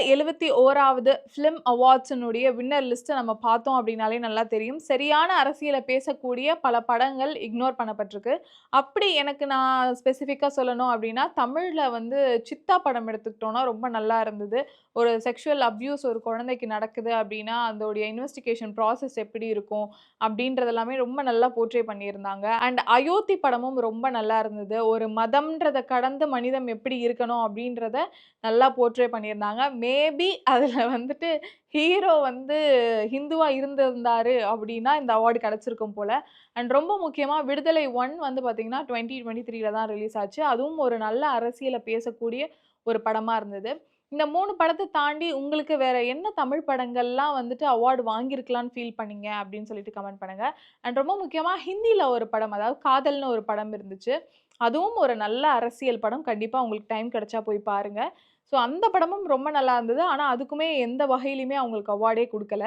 71வது film அவார்ட்ஸினுடைய winner லிஸ்ட்ட நம்ம பார்த்தோம் அப்படின்னாலே நல்லா தெரியும். சரியான அரசியல பேசக்கூடிய பல படங்கள் இக்னோர் பண்ணப்பட்டிருக்கு. அப்படி எனக்கு நான் ஸ்பெசிஃபிக்கா சொல்லணும் அப்படின்னா, தமிழ்ல வந்து சித்தா படம் எடுத்துக்கிட்டோம்னா ரொம்ப நல்லா இருந்தது. ஒரு செக்சுவல் அப்யூஸ் ஒரு குழந்தைக்கு நடக்குது அப்படின்னா, அதோடைய இன்வெஸ்டிகேஷன் ப்ராசஸ் எப்படி இருக்கும் அப்படின்றது எல்லாமே ரொம்ப நல்லா போர்ட்ரே பண்ணியிருந்தாங்க. அண்ட் அயோத்தி படமும் ரொம்ப நல்லா இருந்தது. ஒரு மதம்ன்றத கடந்து மனிதம் எப்படி இருக்கணும் அப்படின்றத நல்லா போர்ட்ரே பண்ணியிருந்தாங்க. மேபி அதுல வந்துட்டு ஹீரோ வந்து ஹிந்துவா இருந்திருந்தாரு அப்டின்னா, இந்த அவார்ட் கிடைச்சிருக்கும் போல. அண்ட் ரொம்ப முக்கியமா விடுதலை 1 வந்து பார்த்தீங்கன்னா, 2023ல தான் ரிலீஸ் ஆச்சு. அதுவும் ஒரு நல்ல அரசியல பேசக்கூடிய ஒரு படமா இருந்தது. இந்த 3 படத்த தாண்டி உங்களுக்கு வேற என்ன தமிழ் படங்கள்லாம் வந்துட்டு அவார்ட் வாங்கியிருக்கலாம்னு ஃபீல் பண்ணீங்க அப்டின்னு சொல்லிட்டு கமெண்ட் பண்ணுங்க. அண்ட் ரொம்ப முக்கியமா ஹிந்தில ஒரு படம், அதாவது காதல்னு ஒரு படம் இருந்துச்சு. அதுவும் ஒரு நல்ல அரசியல் படம். கண்டிப்பா உங்களுக்கு டைம் கிடைச்சா போய் பாருங்க. ஸோ அந்த படமும் ரொம்ப நல்லா இருந்தது. ஆனா, அதுக்குமே எந்த வகையிலயுமே அவங்களுக்கு அவார்டே குடுக்கல.